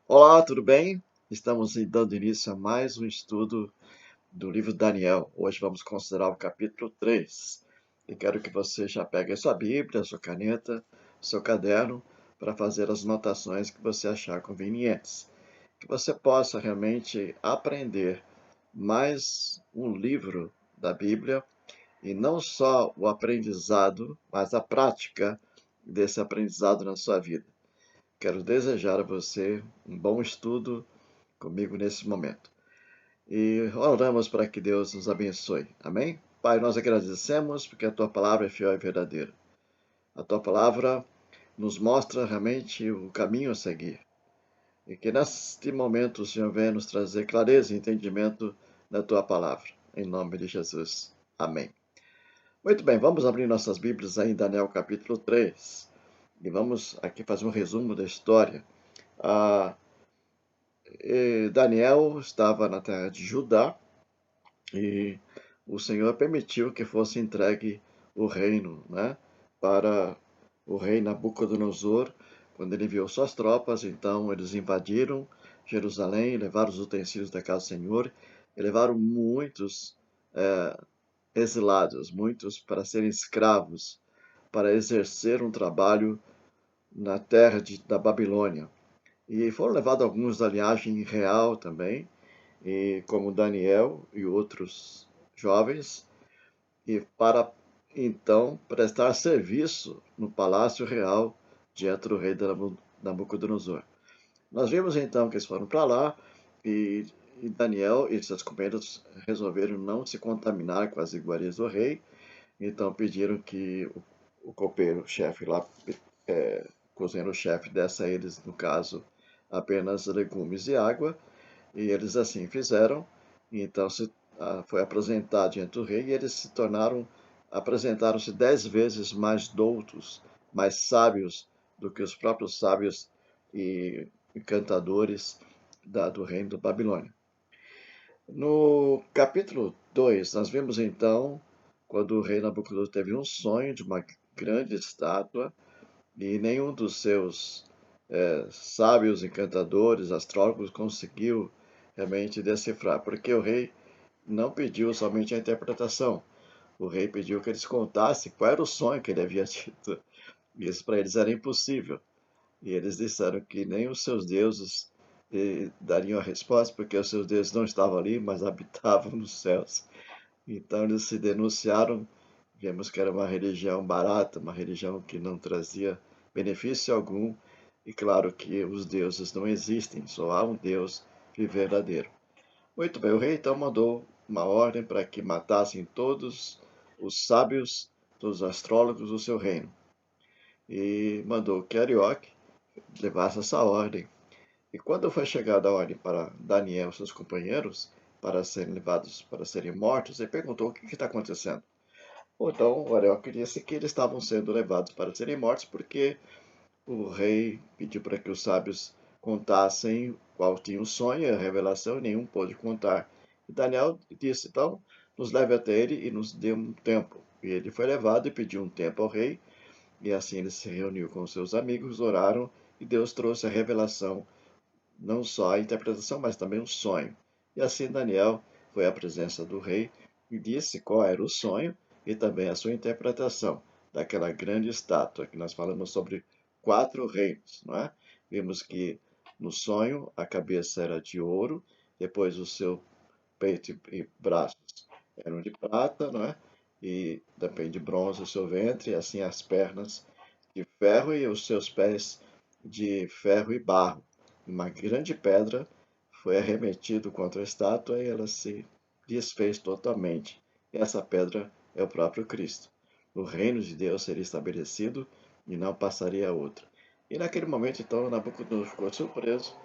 Olá, tudo bem? Estamos dando início a mais um estudo do livro de Daniel. Hoje vamos considerar o capítulo 3. E quero que você já pegue a sua Bíblia, a sua caneta, o seu caderno, para fazer as anotações que você achar convenientes. Que você possa realmente aprender mais um livro da Bíblia, e não só o aprendizado, mas a prática desse aprendizado na sua vida. Quero desejar a você um bom estudo comigo nesse momento. E oramos para que Deus nos abençoe. Amém? Pai, nós agradecemos porque a tua palavra é fiel e verdadeira. A tua palavra nos mostra realmente o caminho a seguir. E que neste momento o Senhor venha nos trazer clareza e entendimento da tua palavra. Em nome de Jesus. Amém. Muito bem, vamos abrir nossas Bíblias aí em Daniel capítulo 3. E vamos aqui fazer um resumo da história. Ah, Daniel estava na terra de Judá e o Senhor permitiu que fosse entregue o reino, né, para o rei Nabucodonosor. Quando ele enviou suas tropas, então eles invadiram Jerusalém, levaram os utensílios da casa do Senhor e levaram muitos exilados, muitos para serem escravos, para exercer um trabalho na terra da Babilônia. E foram levados alguns da linhagem real também, e como Daniel e outros jovens, e para então prestar serviço no palácio real diante do rei Nabucodonosor. Nós vimos então que eles foram para lá e, Daniel e seus companheiros resolveram não se contaminar com as iguarias do rei, então pediram que o copeiro-chefe lá, cozinheiro-chefe, desse a eles, no caso, apenas legumes e água, e eles assim fizeram. Então foi apresentado diante do rei e eles apresentaram-se 10 vezes mais doutos, mais sábios do que os próprios sábios e encantadores do reino da Babilônia. No capítulo 2, nós vemos então quando o rei Nabucodonosor teve um sonho de uma grande estátua e nenhum dos seus sábios, encantadores, astrólogos conseguiu realmente decifrar, porque o rei não pediu somente a interpretação, o rei pediu que eles contassem qual era o sonho que ele havia tido. E isso para eles era impossível. E eles disseram que nem os seus deuses dariam a resposta, porque os seus deuses não estavam ali, mas habitavam nos céus. Então eles se denunciaram, vemos que era uma religião barata, uma religião que não trazia benefício algum, e claro que os deuses não existem, só há um Deus verdadeiro. Muito bem, o rei então mandou uma ordem para que matassem todos os sábios, todos os astrólogos do seu reino, e mandou que Arioque levasse essa ordem. E quando foi chegada a ordem para Daniel e seus companheiros para serem levados, para serem mortos, ele perguntou o que está acontecendo. Então, o Arioque disse que eles estavam sendo levados para serem mortos porque o rei pediu para que os sábios contassem qual tinha o sonho e a revelação, e nenhum pôde contar. E Daniel disse, então, nos leve até ele e nos dê um tempo. E ele foi levado e pediu um tempo ao rei, e assim ele se reuniu com seus amigos, oraram, e Deus trouxe a revelação, não só a interpretação, mas também o sonho. E assim Daniel foi à presença do rei e disse qual era o sonho e também a sua interpretação daquela grande estátua que nós falamos sobre 4 reinos, não é? Vimos que no sonho a cabeça era de ouro, depois o seu peito e braços eram de prata, não é? E também de bronze o seu ventre, assim as pernas de ferro e os seus pés de ferro e barro. Uma grande pedra foi arremetido contra a estátua e ela se desfez totalmente. E essa pedra é o próprio Cristo. O reino de Deus seria estabelecido e não passaria a outra. E naquele momento, então, Nabucodonosor ficou surpreso.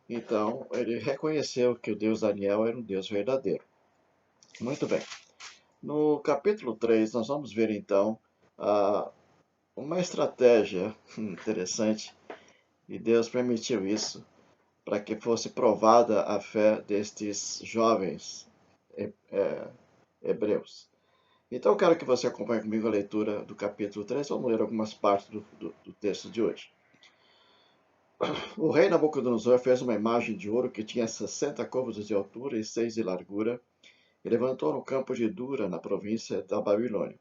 Então, ele reconheceu que o Deus Daniel era um Deus verdadeiro. Muito bem. No capítulo 3, nós vamos ver, então, uma estratégia interessante, e Deus permitiu isso para que fosse provada a fé destes jovens hebreus. Então, eu quero que você acompanhe comigo a leitura do capítulo 3. Vamos ler algumas partes do texto de hoje. O rei Nabucodonosor fez uma imagem de ouro que tinha 60 côvados de altura e 6 de largura e levantou no campo de Dura, na província da Babilônia.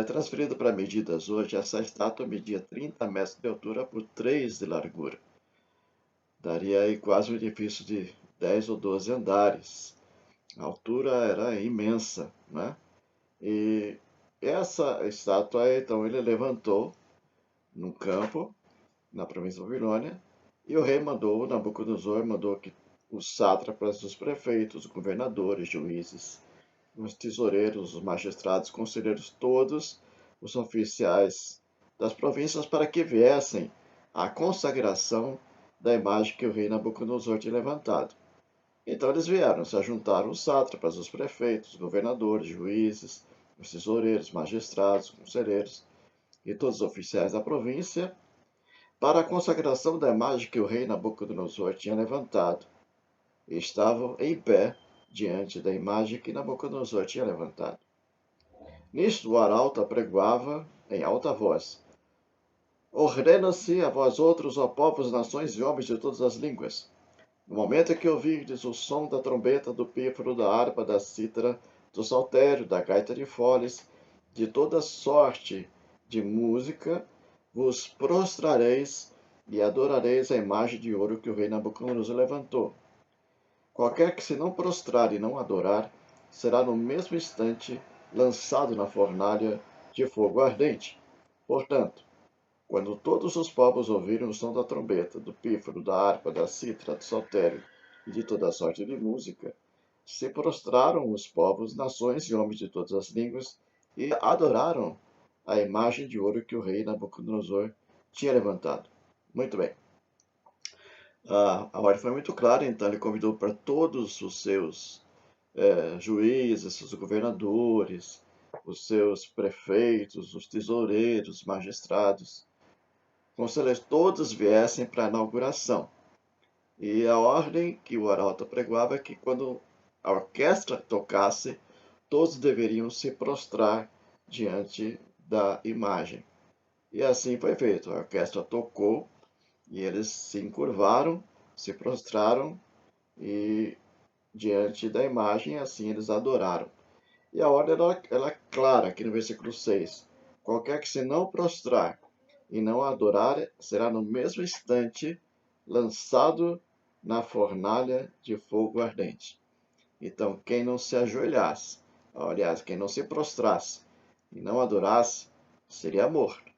Transferido para medidas hoje, essa estátua media 30 metros de altura por 3 de largura. Daria aí quase um edifício de 10 ou 12 andares. A altura era imensa, né? E essa estátua, então, ele levantou num campo, na província da Babilônia, e o rei mandou, Nabucodonosor mandou que os sátrapas, os prefeitos, os governadores, juízes, os tesoureiros, os magistrados, conselheiros, todos os oficiais das províncias para que viessem à consagração da imagem que o rei Nabucodonosor tinha levantado. Então eles vieram, se ajuntaram os sátrapas, os prefeitos, os governadores, juízes, os tesoureiros, magistrados, conselheiros e todos os oficiais da província para a consagração da imagem que o rei Nabucodonosor tinha levantado. E estavam em pé diante da imagem que Nabucodonosor tinha levantado. Nisto o arauto apregoava em alta voz: Ordena-se a vós outros, ó povos, nações e homens de todas as línguas. No momento em que ouvirdes o som da trombeta, do pífaro, da harpa, da cítara, do saltério, da gaita de foles, de toda sorte de música, vos prostrareis e adorareis a imagem de ouro que o rei Nabucodonosor levantou. Qualquer que se não prostrar e não adorar, será no mesmo instante lançado na fornalha de fogo ardente. Portanto, quando todos os povos ouviram o som da trombeta, do pífaro, da harpa, da cítara, do saltério e de toda sorte de música, se prostraram os povos, nações e homens de todas as línguas e adoraram a imagem de ouro que o rei Nabucodonosor tinha levantado. Muito bem. A ordem foi muito clara, então ele convidou para todos os seus juízes, seus governadores, os seus prefeitos, os tesoureiros, magistrados, conselheiros, todos viessem para a inauguração. E a ordem que o arauto pregoava é que quando a orquestra tocasse, todos deveriam se prostrar diante da imagem. E assim foi feito. A orquestra tocou e eles se encurvaram, se prostraram e diante da imagem, assim eles adoraram. E a ordem ela é clara aqui no versículo 6. Qualquer que se não prostrar e não adorar será no mesmo instante lançado na fornalha de fogo ardente. Então, quem não se ajoelhasse, aliás, quem não se prostrasse e não adorasse, seria morto.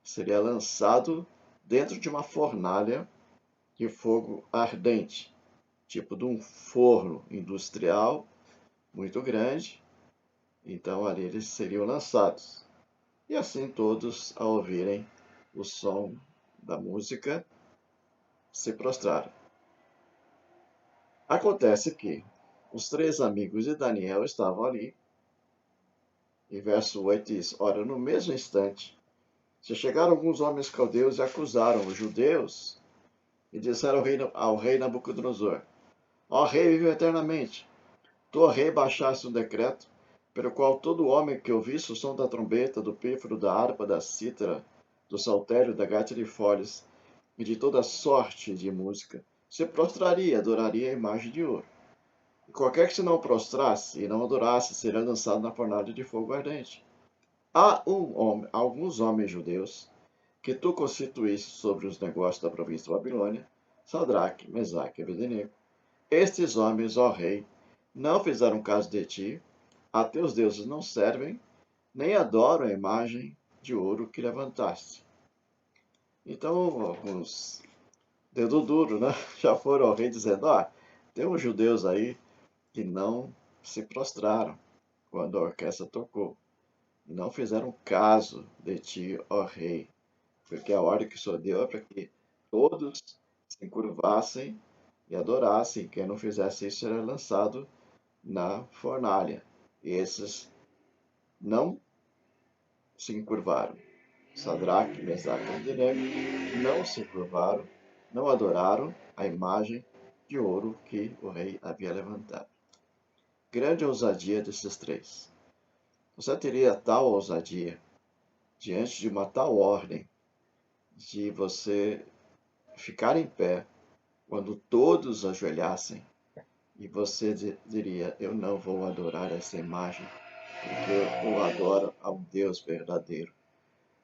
Seria lançado dentro de uma fornalha de fogo ardente, tipo de um forno industrial muito grande. Então, ali eles seriam lançados. E assim todos, ao ouvirem o som da música, se prostraram. Acontece que os 3 amigos de Daniel estavam ali, e verso 8 diz: Ora, no mesmo instante, se chegaram alguns homens caldeus e acusaram os judeus, e disseram ao rei Nabucodonosor: Ó rei, vive eternamente. Tu, ó rei, baixaste um decreto, pelo qual todo homem que ouvisse o som da trombeta, do pífaro, da harpa, da cítara, do saltério, da gaita de foles e de toda sorte de música, se prostraria e adoraria a imagem de ouro. E qualquer que se não prostrasse e não adorasse, será lançado na fornalha de fogo ardente. Há alguns homens judeus que tu constituíste sobre os negócios da província da Babilônia, Sadraque, Mesaque e Abednego. Estes homens, ó rei, não fizeram caso de ti, a teus deuses não servem, nem adoram a imagem de ouro que levantaste. Então, alguns dedo duro, né? Já foram ao rei dizendo: tem uns judeus aí que não se prostraram quando a orquestra tocou, e não fizeram caso de ti, ó rei, porque a ordem que o Senhor deu é para que todos se encurvassem e adorassem. Quem não fizesse isso era lançado na fornalha. E esses não se encurvaram. Sadraque, Mesaque e Abednego não se curvaram, não adoraram a imagem de ouro que o rei havia levantado. Grande ousadia desses 3. Você teria tal ousadia diante de uma tal ordem de você ficar em pé quando todos ajoelhassem e você diria: eu não vou adorar essa imagem, porque eu adoro ao Deus verdadeiro.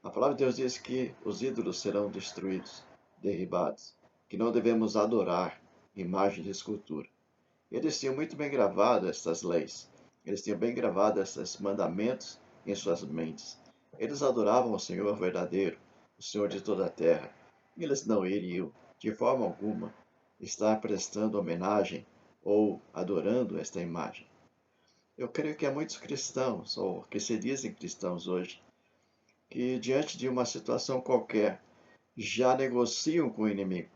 A palavra de Deus diz que os ídolos serão destruídos, derribados, que não devemos adorar imagem de escultura. Eles tinham muito bem gravado estas leis, eles tinham bem gravado esses mandamentos em suas mentes. Eles adoravam o Senhor verdadeiro, o Senhor de toda a terra. E eles não iriam, de forma alguma, estar prestando homenagem ou adorando esta imagem. Eu creio que há muitos cristãos, ou que se dizem cristãos hoje, que diante de uma situação qualquer já negociam com o inimigo,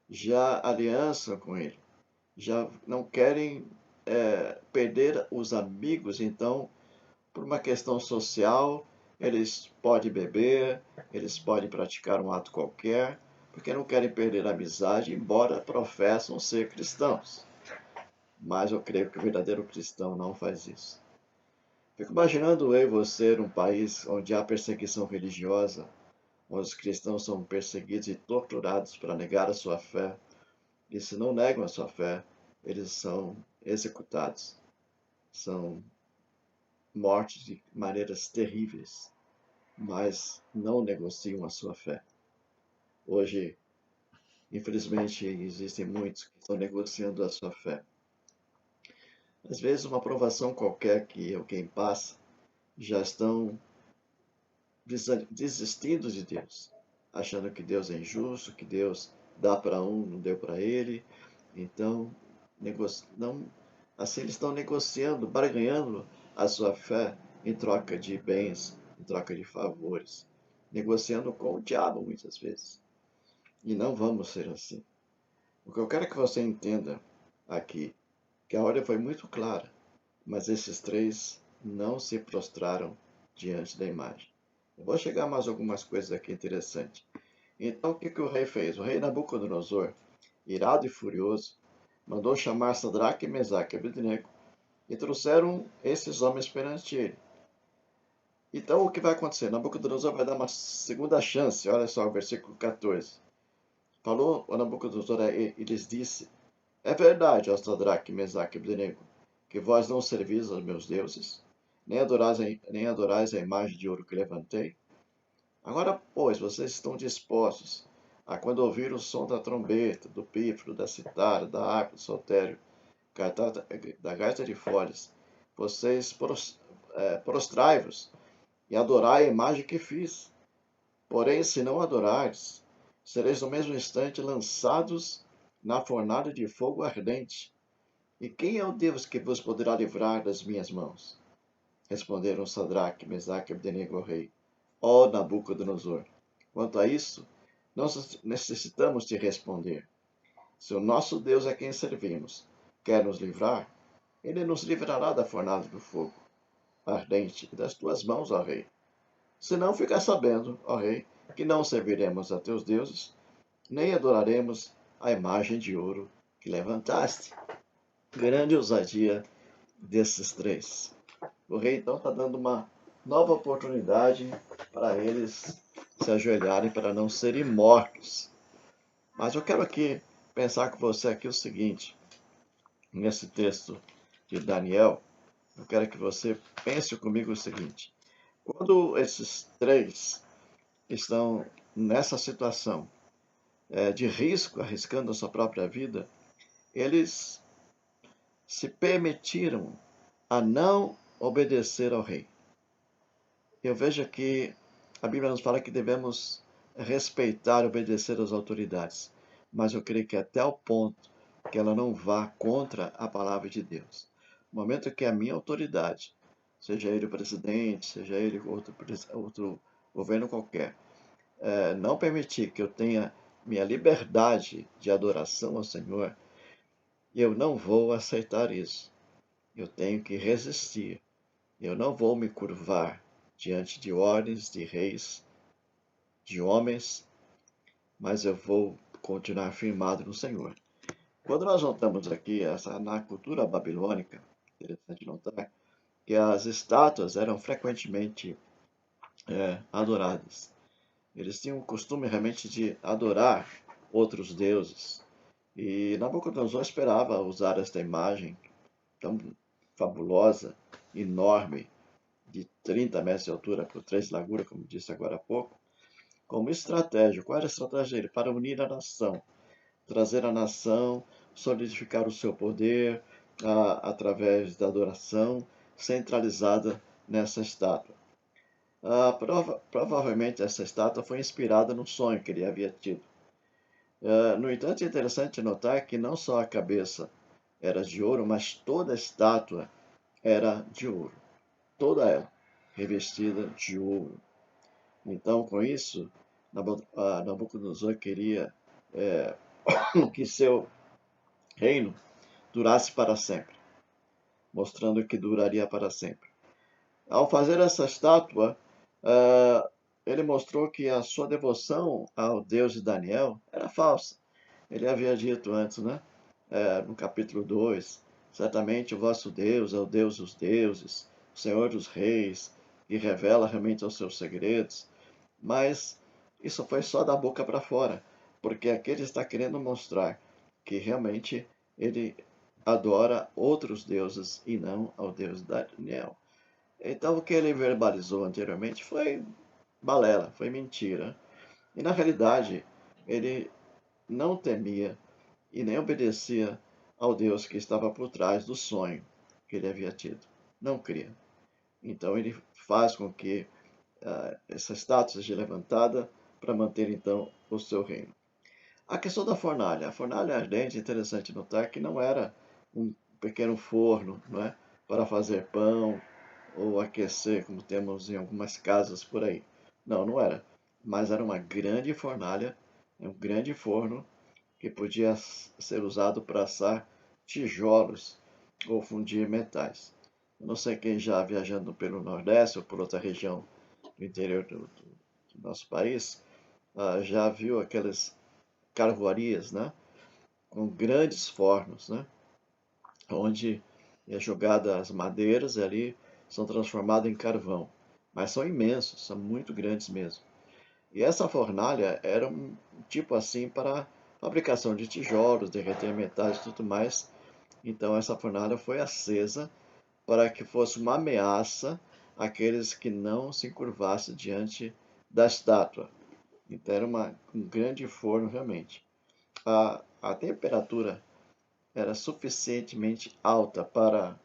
já aliançam com ele, já não querem perder os amigos, então, por uma questão social, eles podem beber, eles podem praticar um ato qualquer, porque não querem perder a amizade, embora professam ser cristãos. Mas eu creio que o verdadeiro cristão não faz isso. Fico imaginando eu e você num país onde há perseguição religiosa, onde os cristãos são perseguidos e torturados para negar a sua fé, e se não negam a sua fé, eles são executados, são mortos de maneiras terríveis, mas não negociam a sua fé. Hoje, infelizmente, existem muitos que estão negociando a sua fé. Às vezes, uma provação qualquer que alguém passa, já estão desistindo de Deus, achando que Deus é injusto, que Deus dá para um, não deu para ele. Então, não, assim eles estão negociando, barganhando a sua fé em troca de bens, em troca de favores, negociando com o diabo muitas vezes. E não vamos ser assim. O que eu quero que você entenda aqui, que a ordem foi muito clara, mas esses três não se prostraram diante da imagem. Eu vou chegar a mais algumas coisas aqui interessantes. Então, o que o rei fez? O rei Nabucodonosor, irado e furioso, mandou chamar Sadraque, Mesaque e Abednego e trouxeram esses homens perante ele. Então, o que vai acontecer? Nabucodonosor vai dar uma segunda chance. Olha só o versículo 14. Falou o Nabucodonosor e lhes disse: é verdade, ó Sadraque, Mesaque e Abednego, que vós não servis aos meus deuses, nem adorais a imagem de ouro que levantei. Agora, pois, vocês estão dispostos a, quando ouvir o som da trombeta, do pífaro, da citara, da harpa, do saltério, da gaita de folhas, vocês prostrai-vos e adorai a imagem que fiz. Porém, se não adorardes, sereis no mesmo instante lançados na fornalha de fogo ardente. E quem é o Deus que vos poderá livrar das minhas mãos? Responderam Sadraque, Mesaque e Abednego ao rei: ó Nabucodonosor, quanto a isso, nós necessitamos te responder. Se o nosso Deus a quem servimos quer nos livrar, ele nos livrará da fornalha do fogo ardente e das tuas mãos, ó rei. Se não, fica sabendo, ó rei, que não serviremos a teus deuses, nem adoraremos a imagem de ouro que levantaste. Grande ousadia desses três. O rei então está dando uma nova oportunidade para eles se ajoelharem para não serem mortos. Mas eu quero aqui pensar com você aqui o seguinte, nesse texto de Daniel, eu quero que você pense comigo o seguinte: quando esses três estão nessa situação de risco, arriscando a sua própria vida, eles se permitiram a não obedecer ao rei. Eu vejo que a Bíblia nos fala que devemos respeitar e obedecer às autoridades, mas eu creio que até o ponto que ela não vá contra a palavra de Deus. No momento que a minha autoridade, seja ele o presidente, seja ele outro governo qualquer, não permitir que eu tenha minha liberdade de adoração ao Senhor, eu não vou aceitar isso. Eu tenho que resistir. Eu não vou me curvar diante de ordens de reis, de homens, mas eu vou continuar firmado no Senhor. Quando nós notamos aqui, na cultura babilônica, interessante notar, que as estátuas eram frequentemente adoradas. Eles tinham o costume realmente de adorar outros deuses. E Nabucodonosor esperava usar esta imagem tão fabulosa, enorme, de 30 metros de altura por 3 de largura, como disse agora há pouco, como estratégia. Qual era a estratégia dele? Para unir a nação, trazer a nação, solidificar o seu poder através da adoração centralizada nessa estátua. Provavelmente essa estátua foi inspirada no sonho que ele havia tido. No entanto, é interessante notar que não só a cabeça era de ouro, mas toda a estátua era de ouro. Toda ela revestida de ouro. Então, com isso, Nabucodonosor queria que seu reino durasse para sempre, mostrando que duraria para sempre. Ao fazer essa estátua, ele mostrou que a sua devoção ao Deus de Daniel era falsa. Ele havia dito antes, né? No capítulo 2, certamente o vosso Deus é o Deus dos deuses, o Senhor dos reis, que revela realmente os seus segredos. Mas isso foi só da boca para fora, porque aqui ele está querendo mostrar que realmente ele adora outros deuses e não ao Deus de Daniel. Então o que ele verbalizou anteriormente foi balela, foi mentira. E na realidade, ele não temia e nem obedecia ao Deus que estava por trás do sonho que ele havia tido. Não cria. Então ele faz com que essa estátua seja levantada para manter então o seu reino. A questão da fornalha. A fornalha ardente, é interessante notar que não era um pequeno forno, não é, para fazer pão ou aquecer, como temos em algumas casas por aí. Não, não era. Mas era uma grande fornalha, um grande forno que podia ser usado para assar tijolos ou fundir metais. Eu não sei quem já viajando pelo Nordeste ou por outra região do interior do nosso país, já viu aquelas carvoarias, né? Com grandes fornos, né? Onde é jogada as madeiras e ali são transformadas em carvão. Mas são imensos, são muito grandes mesmo. E essa fornalha era um tipo assim para fabricação de tijolos, derreter metais e tudo mais. Então essa fornalha foi acesa para que fosse uma ameaça àqueles que não se curvassem diante da estátua. Então era um grande forno realmente. A temperatura era suficientemente alta para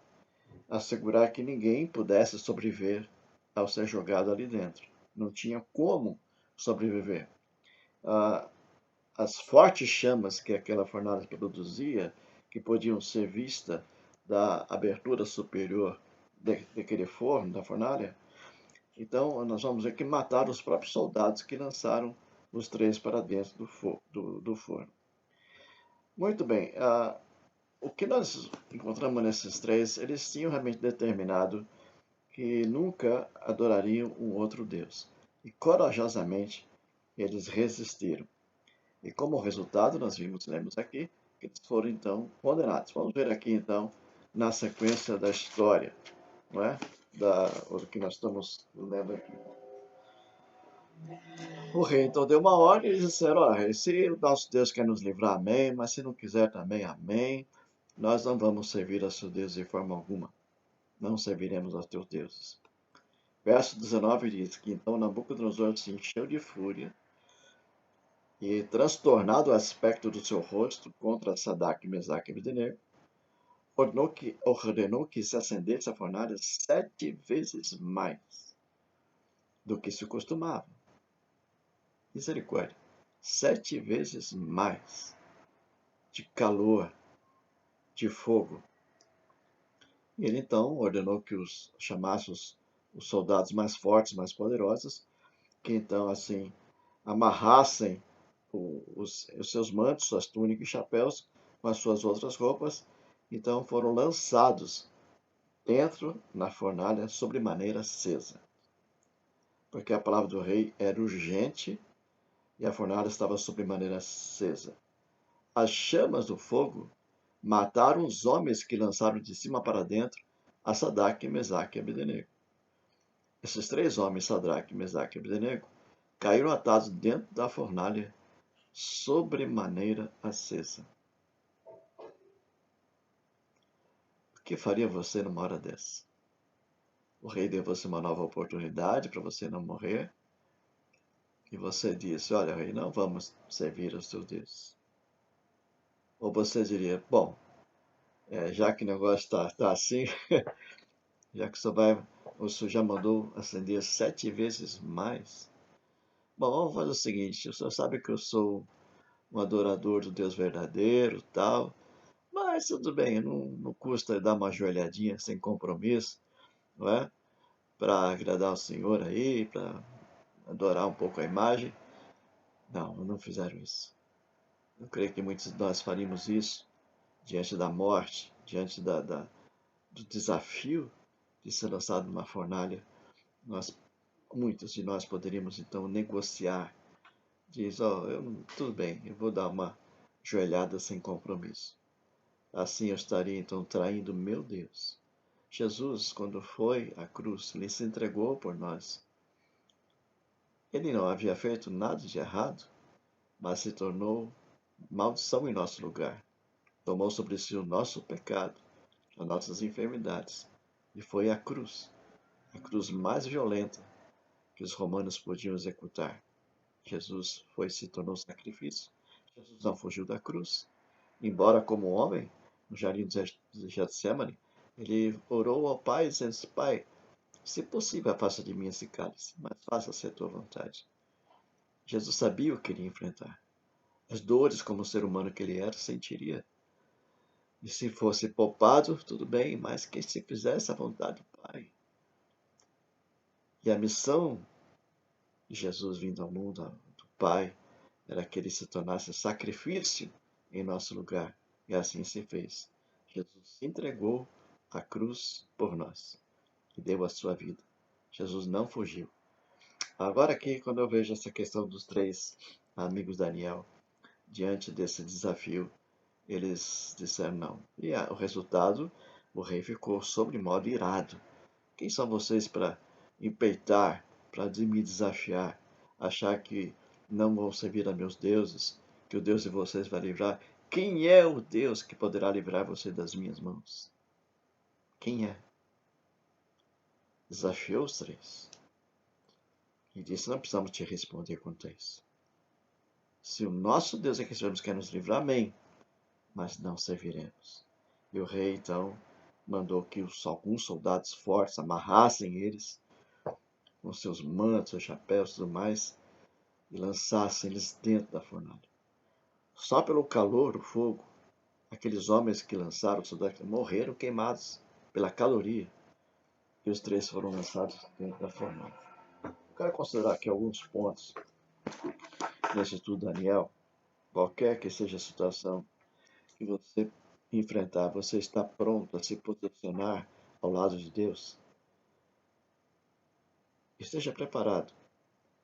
assegurar que ninguém pudesse sobreviver ao ser jogado ali dentro. Não tinha como sobreviver. Ah, as fortes chamas que aquela fornalha produzia, que podiam ser vistas da abertura superior daquele forno, da fornalha, então nós vamos ver que mataram os próprios soldados que lançaram os três para dentro do forno. Muito bem, o que nós encontramos nesses três, eles tinham realmente determinado que nunca adorariam um outro Deus. E corajosamente eles resistiram. E como resultado, nós lemos aqui, que eles foram então condenados. Vamos ver aqui então, na sequência da história, não é? O que nós estamos lendo aqui. O rei então deu uma ordem e eles disseram: ó, rei, se o nosso Deus quer nos livrar, amém, mas se não quiser também, amém. Nós não vamos servir a seu Deus de forma alguma. Não serviremos aos teus deuses. Verso 19 diz que então Nabucodonosor se encheu de fúria e, transtornado o aspecto do seu rosto contra Sadraque, Mesaque e Abednego, ordenou que se acendesse a fornalha 7 vezes mais do que se costumava. Misericórdia. 7 vezes mais de calor, de fogo. E ele então ordenou que chamasse os soldados mais fortes, mais poderosos, que então assim amarrassem os seus mantos, suas túnicas e chapéus com as suas outras roupas. Então foram lançados dentro na fornalha sobremaneira acesa, porque a palavra do rei era urgente e a fornalha estava sobremaneira acesa. As chamas do fogo mataram os homens que lançaram de cima para dentro a Sadraque, Mesaque e Abednego. Esses três homens, Sadraque, Mesaque e Abednego, caíram atados dentro da fornalha sobremaneira acesa. O que faria você numa hora dessa? O rei deu você uma nova oportunidade para você não morrer. E você disse, olha, rei, não vamos servir aos teus deuses. Ou você diria, bom, já que o negócio tá assim, já que o senhor já mandou acender 7 vezes mais. Bom, vamos fazer o seguinte, o senhor sabe que eu sou um adorador do Deus verdadeiro, tal, mas tudo bem, não custa dar uma joelhadinha sem compromisso, não é? Para agradar o Senhor aí, para adorar um pouco a imagem. Não fizeram isso. Eu creio que muitos de nós faríamos isso diante da morte, diante do desafio de ser lançado numa fornalha. Muitos de nós poderíamos então negociar. Diz, tudo bem, eu vou dar uma joelhada sem compromisso. Assim eu estaria então traindo meu Deus. Jesus, quando foi à cruz, ele se entregou por nós. Ele não havia feito nada de errado, mas se tornou maldição em nosso lugar. Tomou sobre si o nosso pecado, as nossas enfermidades, e foi à cruz, a cruz mais violenta que os romanos podiam executar. Jesus foi e se tornou sacrifício. Jesus não fugiu da cruz. Embora como homem, no jardim de Getsemane, ele orou ao Pai, dizendo, Pai, se possível, afasta de mim esse cálice, mas faça-se a tua vontade. Jesus sabia o que iria enfrentar. As dores como ser humano que ele era, sentiria. E se fosse poupado, tudo bem, mas que se fizesse a vontade do Pai. E a missão de Jesus vindo ao mundo, do Pai, era que ele se tornasse sacrifício em nosso lugar. E assim se fez. Jesus se entregou à cruz por nós e deu a sua vida. Jesus não fugiu. Agora aqui, quando eu vejo essa questão dos 3 amigos de Daniel, diante desse desafio, eles disseram não. E o resultado, o rei ficou sobre modo irado. Quem são vocês para empeitar, para me desafiar, achar que não vão servir a meus deuses, que o Deus de vocês vai livrar? Quem é o Deus que poderá livrar você das minhas mãos? Quem é? Desafiou os 3. E disse, não precisamos te responder quanto a isso. Se o nosso Deus é que sabemos quer nos livrar, amém. Mas não serviremos. E o rei, então, mandou que alguns soldados fortes amarrassem eles com seus mantos, seus chapéus e tudo mais, e lançassem eles dentro da fornalha. Só pelo calor, o fogo, aqueles homens que lançaram os soldados morreram queimados pela caloria, e os 3 foram lançados dentro da fornalha. Eu quero considerar aqui alguns pontos nesse estudo Daniel. Qualquer que seja a situação que você enfrentar, você está pronto a se posicionar ao lado de Deus? Esteja preparado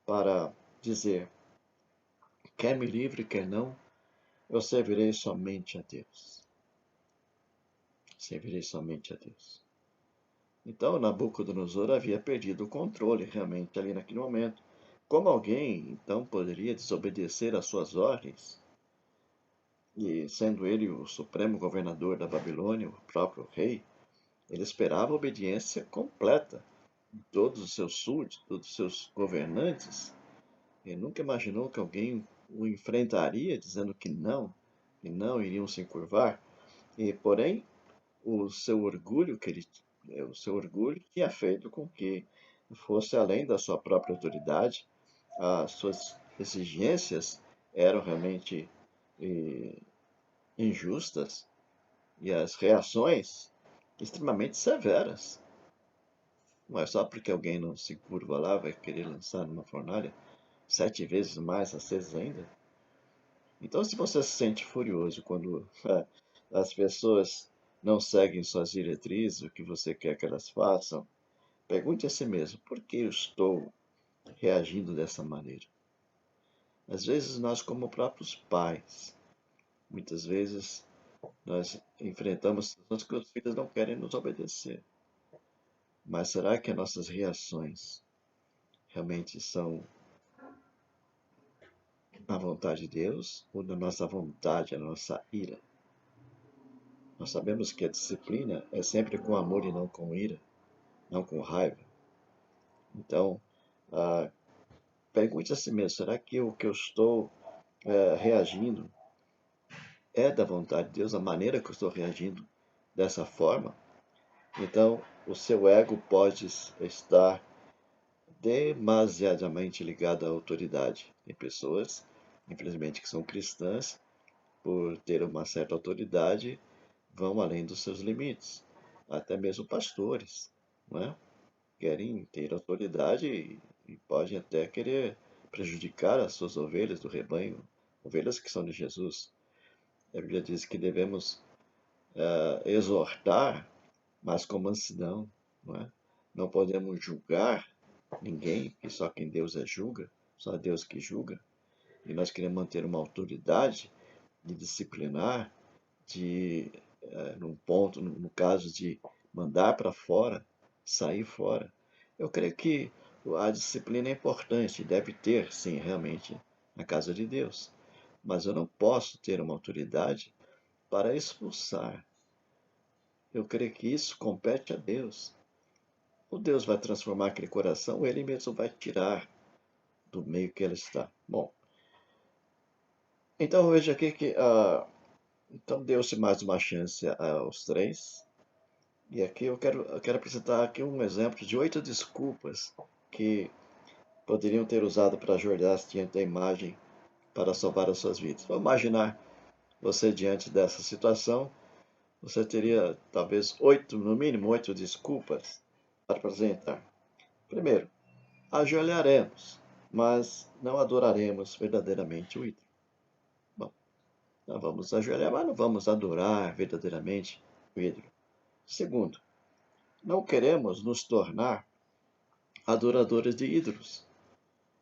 para dizer, quer me livre, quer não, eu servirei somente a Deus. Servirei somente a Deus. Então Nabucodonosor havia perdido o controle realmente ali naquele momento. Como alguém então poderia desobedecer às suas ordens? E sendo ele o supremo governador da Babilônia, o próprio rei, ele esperava a obediência completa de todos os seus súditos, todos os seus governantes. Ele nunca imaginou que alguém o enfrentaria dizendo que não iriam se curvar. E, porém, o seu orgulho tinha feito com que fosse além da sua própria autoridade. As suas exigências eram realmente eh, injustas e as reações extremamente severas. Não é só porque alguém não se curva lá, vai querer lançar numa fornalha 7 vezes mais acesa ainda. Então, se você se sente furioso quando as pessoas não seguem suas diretrizes, o que você quer que elas façam, pergunte a si mesmo, por que eu estou reagindo dessa maneira? Às vezes nós, como próprios pais, muitas vezes nós enfrentamos situações que os filhos não querem nos obedecer. Mas será que as nossas reações realmente são na vontade de Deus ou na nossa vontade, na nossa ira? Nós sabemos que a disciplina é sempre com amor e não com ira, não com raiva. Então, ah, pergunte a si mesmo: será que o que eu estou reagindo é da vontade de Deus? A maneira que eu estou reagindo dessa forma? Então, o seu ego pode estar demasiadamente ligado à autoridade. Tem pessoas, infelizmente, que são cristãs, por ter uma certa autoridade, vão além dos seus limites. Até mesmo pastores, não é? Querem ter autoridade e podem até querer prejudicar as suas ovelhas do rebanho, ovelhas que são de Jesus. A Bíblia diz que devemos exortar, mas com mansidão, não é? Não podemos julgar ninguém, que só quem Deus é julga, só Deus que julga. E nós queremos manter uma autoridade de disciplinar, de, num ponto, no caso de mandar para fora, sair fora. Eu creio que a disciplina é importante, deve ter, sim, realmente, na casa de Deus. Mas eu não posso ter uma autoridade para expulsar. Eu creio que isso compete a Deus. O Deus vai transformar aquele coração, ou ele mesmo vai tirar do meio que ele está. Bom, então veja aqui que então deu-se mais uma chance aos três. E aqui eu quero apresentar aqui um exemplo de 8 desculpas que poderiam ter usado para ajoelhar-se diante da imagem para salvar as suas vidas. Vamos imaginar você diante dessa situação, você teria talvez 8, no mínimo 8 desculpas para apresentar. Primeiro, ajoelharemos, mas não adoraremos verdadeiramente o ídolo. Bom, nós vamos ajoelhar, mas não vamos adorar verdadeiramente o ídolo. Segundo, não queremos nos tornar adoradores de ídolos,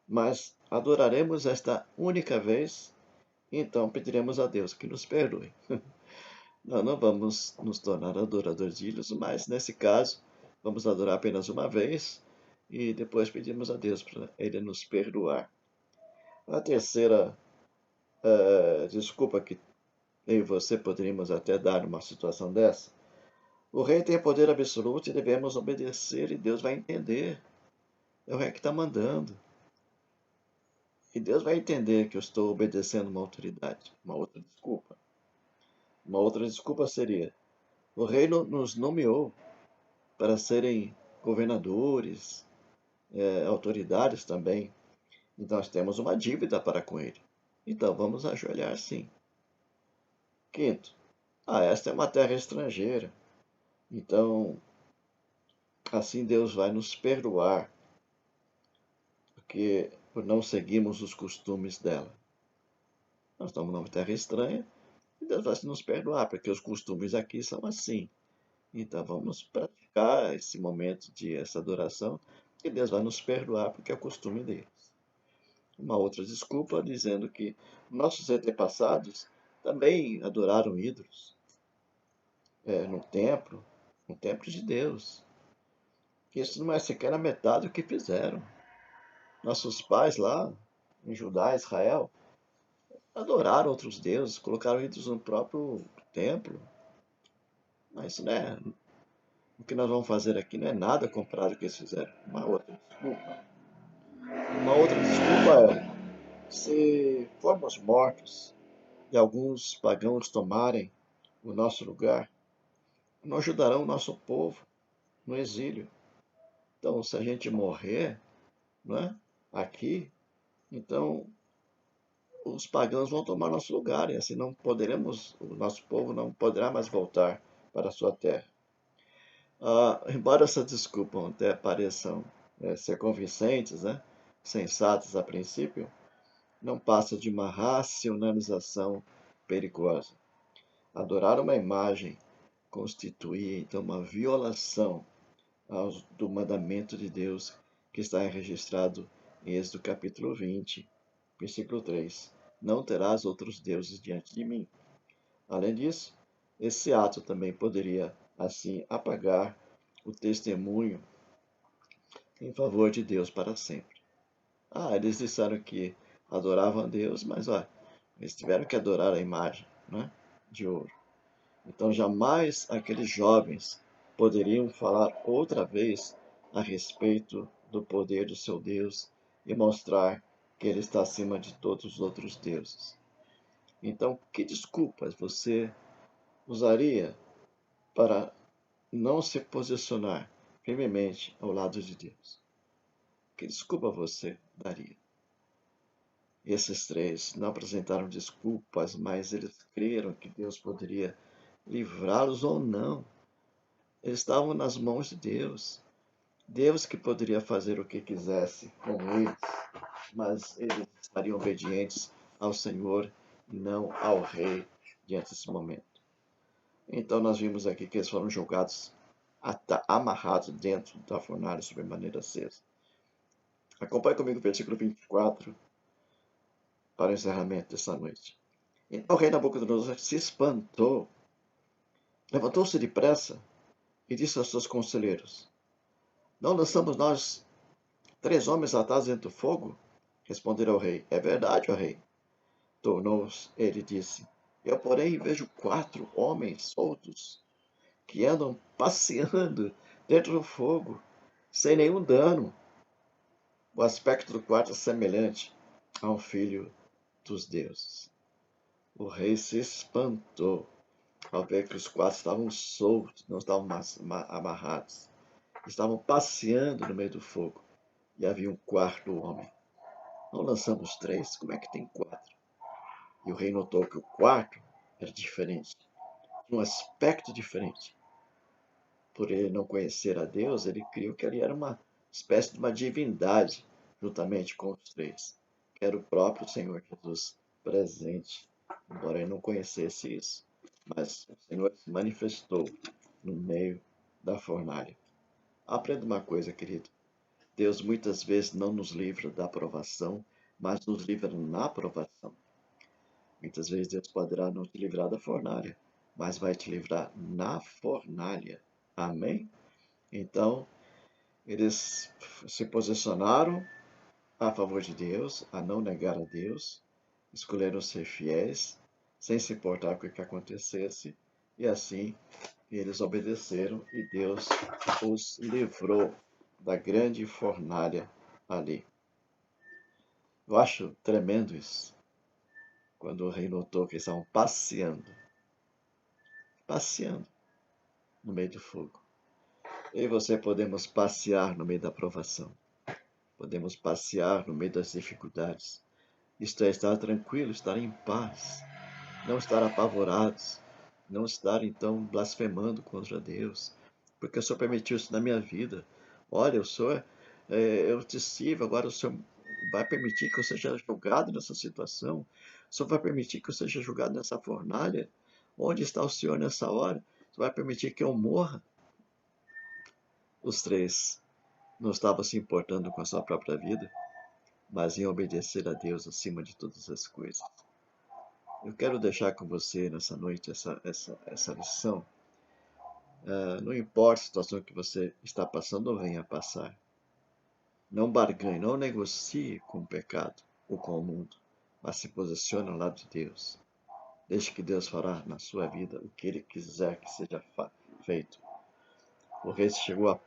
mas adoraremos esta única vez, e então pediremos a Deus que nos perdoe. Não vamos nos tornar adoradores de ídolos, mas nesse caso, vamos adorar apenas uma vez e depois pedimos a Deus para Ele nos perdoar. A terceira desculpa que eu e você poderíamos até dar numa situação dessa: o rei tem poder absoluto e devemos obedecer, e Deus vai entender. É o rei que está mandando. E Deus vai entender que eu estou obedecendo uma autoridade. Uma outra desculpa. Uma outra desculpa seria: o rei nos nomeou para serem governadores, autoridades também. Então nós temos uma dívida para com ele. Então vamos ajoelhar sim. Quinto, esta é uma terra estrangeira. Então, assim Deus vai nos perdoar, porque por não seguirmos os costumes dela. Nós estamos numa terra estranha e Deus vai nos perdoar, porque os costumes aqui são assim. Então vamos praticar esse momento de essa adoração e Deus vai nos perdoar, porque é o costume deles. Uma outra desculpa dizendo que nossos antepassados também adoraram ídolos no templo de Deus. Isso não é sequer a metade do que fizeram. Nossos pais lá, em Judá, Israel, adoraram outros deuses, colocaram ídolos no próprio templo. Mas isso não é, o que nós vamos fazer aqui não é nada comparado com o que eles fizeram. Uma outra desculpa é: se formos mortos e alguns pagãos tomarem o nosso lugar, não ajudarão o nosso povo no exílio. Então, se a gente morrer, não é, aqui, então os pagãos vão tomar nosso lugar e assim não poderemos, o nosso povo não poderá mais voltar para a sua terra. Embora essas desculpas até pareçam ser convincentes, né, sensatas a princípio, não passa de uma racionalização perigosa. Adorar uma imagem constitui então uma violação do mandamento de Deus que está registrado em Êxodo capítulo 20, versículo 3. Não terás outros deuses diante de mim. Além disso, esse ato também poderia, assim, apagar o testemunho em favor de Deus para sempre. Eles disseram que adoravam a Deus, mas olha, eles tiveram que adorar a imagem, né, de ouro. Então jamais aqueles jovens poderiam falar outra vez a respeito do poder do seu Deus e mostrar que ele está acima de todos os outros deuses. Então, que desculpas você usaria para não se posicionar firmemente ao lado de Deus? Que desculpa você daria? Esses três não apresentaram desculpas, mas eles creram que Deus poderia livrá-los ou não. Eles estavam nas mãos de Deus. Deus que poderia fazer o que quisesse com eles, mas eles estariam obedientes ao Senhor e não ao rei diante desse momento. Então nós vimos aqui que eles foram julgados, amarrados dentro da fornalha sob maneira acesa. Acompanhe comigo o versículo 24 para o encerramento dessa noite. Então o rei Nabucodonosor se espantou, levantou-se depressa e disse aos seus conselheiros: Não lançamos nós 3 homens atados dentro do fogo? Responderam ao rei: É verdade, ó rei. Tornou-se, ele disse: Eu, porém, vejo 4 homens soltos que andam passeando dentro do fogo, sem nenhum dano. O aspecto do quarto é semelhante a um filho dos deuses. O rei se espantou ao ver que os 4 estavam soltos, não estavam amarrados. Estavam passeando no meio do fogo. E havia um 4º homem. Não lançamos 3, como é que tem 4? E o rei notou que o 4º era diferente, tinha um aspecto diferente. Por ele não conhecer a Deus, ele criou que ele era uma espécie de uma divindade, juntamente com os 3, que era o próprio Senhor Jesus presente, embora ele não conhecesse isso. Mas o Senhor se manifestou no meio da fornalha. Aprenda uma coisa, querido. Deus muitas vezes não nos livra da provação, mas nos livra na provação. Muitas vezes Deus poderá não te livrar da fornalha, mas vai te livrar na fornalha. Amém? Então, eles se posicionaram a favor de Deus, a não negar a Deus, escolheram ser fiéis, sem se importar com o que acontecesse, e assim eles obedeceram e Deus os livrou da grande fornalha ali. Eu acho tremendo isso, quando o rei notou que eles estavam passeando no meio do fogo. Eu e você podemos passear no meio da provação, podemos passear no meio das dificuldades. Isto é, estar tranquilo, estar em paz, não estar apavorados, não estar então blasfemando contra Deus, porque o Senhor permitiu isso na minha vida. Olha, o Senhor, eu te sirvo, agora o Senhor vai permitir que eu seja julgado nessa situação, o Senhor vai permitir que eu seja julgado nessa fornalha. Onde está o Senhor nessa hora? O Senhor vai permitir que eu morra? Os 3 não estavam se importando com a sua própria vida, mas em obedecer a Deus acima de todas as coisas. Eu quero deixar com você nessa noite essa lição. Não importa a situação que você está passando ou venha a passar. Não barganhe, não negocie com o pecado ou com o mundo, mas se posicione ao lado de Deus. Deixe que Deus fará na sua vida o que Ele quiser que seja feito. O rei chegou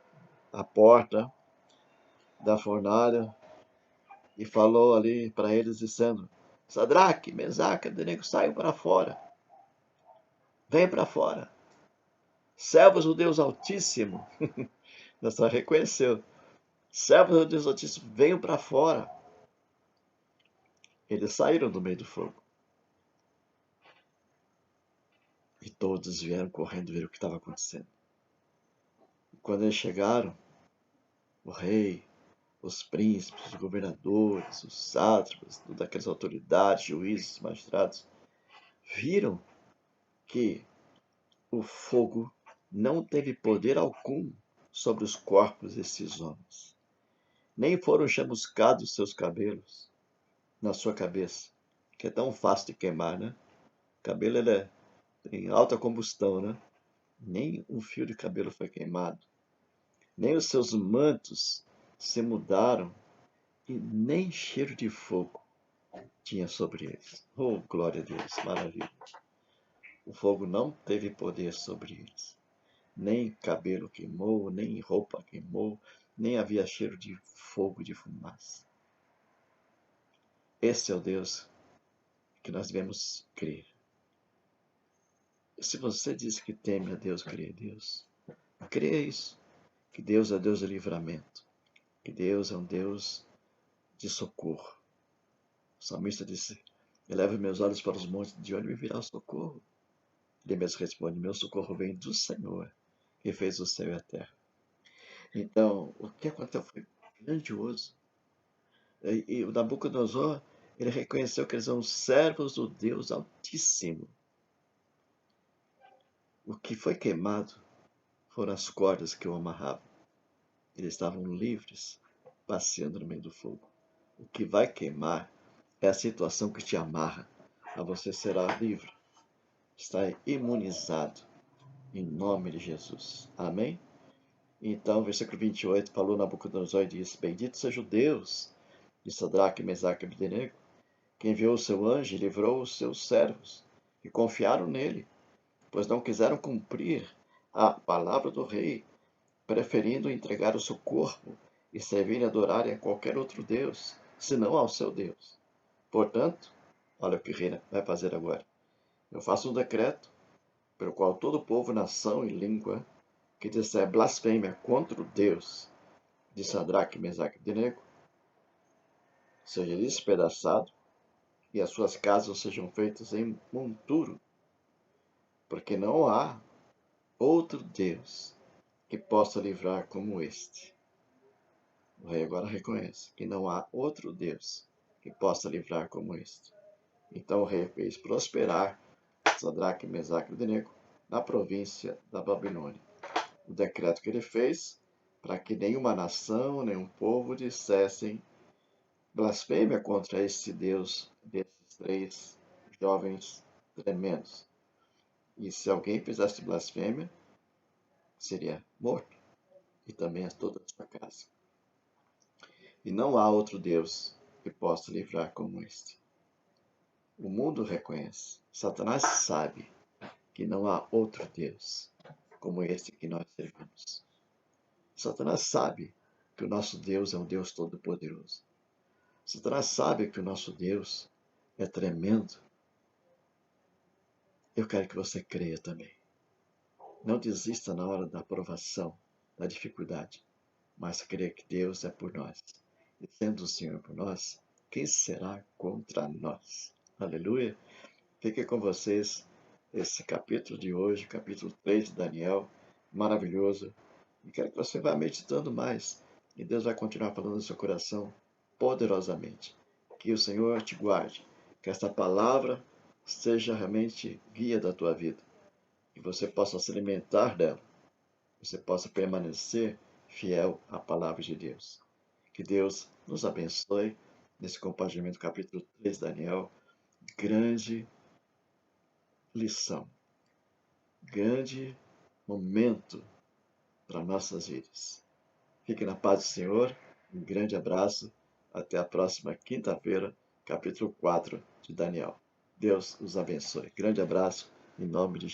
à porta da fornalha e falou ali para eles dizendo: Sadraque, Mesaque, Abdenego, saiam para fora. Vem para fora. Servos do Deus Altíssimo. Nessa reconheceu. Servos do Deus Altíssimo, venham para fora. Eles saíram do meio do fogo. E todos vieram correndo ver o que estava acontecendo. E quando eles chegaram, o rei, os príncipes, os governadores, os sátrapas, todas aquelas autoridades, juízes, magistrados, viram que o fogo não teve poder algum sobre os corpos desses homens. Nem foram chamuscados seus cabelos na sua cabeça, que é tão fácil de queimar, né? O cabelo ele tem alta combustão, né? Nem um fio de cabelo foi queimado, nem os seus mantos se mudaram e nem cheiro de fogo tinha sobre eles. Oh, glória a Deus, maravilha. O fogo não teve poder sobre eles. Nem cabelo queimou, nem roupa queimou, nem havia cheiro de fogo, de fumaça. Esse é o Deus que nós devemos crer. Se você diz que teme a Deus, crê a Deus, creia isso, que Deus é Deus de livramento, que Deus é um Deus de socorro. O salmista disse: eleva meus olhos para os montes, de onde me virá o socorro? Ele mesmo responde: meu socorro vem do Senhor, que fez o céu e a terra. Então, o que aconteceu foi grandioso. E o Nabucodonosor, ele reconheceu que eles são servos do Deus Altíssimo. O que foi queimado foram as cordas que o amarravam. Eles estavam livres, passeando no meio do fogo. O que vai queimar é a situação que te amarra. A você será livre. Está imunizado em nome de Jesus. Amém? Então, versículo 28, falou Nabucodonosor e disse: bendito seja o Deus de Sadraque, Mesaque e Abdenego, que enviou o seu anjo e livrou os seus servos, que confiaram nele, pois não quiseram cumprir a palavra do rei, preferindo entregar o seu corpo e servir e adorarem a qualquer outro Deus, senão ao seu Deus. Portanto, olha o que o rei vai fazer agora. Eu faço um decreto, pelo qual todo povo, nação e língua que disser blasfêmia contra o Deus de Sadraque, Mesaque e Abdenego, seja despedaçado e as suas casas sejam feitas em monturo, porque não há outro Deus que possa livrar como este. O rei agora reconhece que não há outro Deus que possa livrar como este. Então o rei fez prosperar Sadraque, Mesaque e Abdenego na província da Babilônia. O decreto que ele fez para que nenhuma nação, nenhum povo dissessem blasfêmia contra este Deus desses três jovens tremendos. E se alguém fizesse blasfêmia, seria morto, e também a toda a sua casa. E não há outro Deus que possa livrar como este. O mundo reconhece, Satanás sabe que não há outro Deus como este que nós servimos. Satanás sabe que o nosso Deus é um Deus todo-poderoso. Satanás sabe que o nosso Deus é tremendo. Eu quero que você creia também. Não desista na hora da provação, da dificuldade, mas creia que Deus é por nós. E sendo o Senhor por nós, quem será contra nós? Aleluia! Fique com vocês esse capítulo de hoje, capítulo 3 de Daniel, maravilhoso. E quero que você vá meditando mais. E Deus vai continuar falando no seu coração poderosamente. Que o Senhor te guarde. Que esta palavra seja realmente guia da tua vida. Que você possa se alimentar dela. Que você possa permanecer fiel à palavra de Deus. Que Deus nos abençoe nesse compartilhamento do capítulo 3 de Daniel. Grande lição. Grande momento para nossas vidas. Fique na paz do Senhor. Um grande abraço. Até a próxima quinta-feira, capítulo 4 de Daniel. Deus os abençoe. Grande abraço, em nome de Jesus.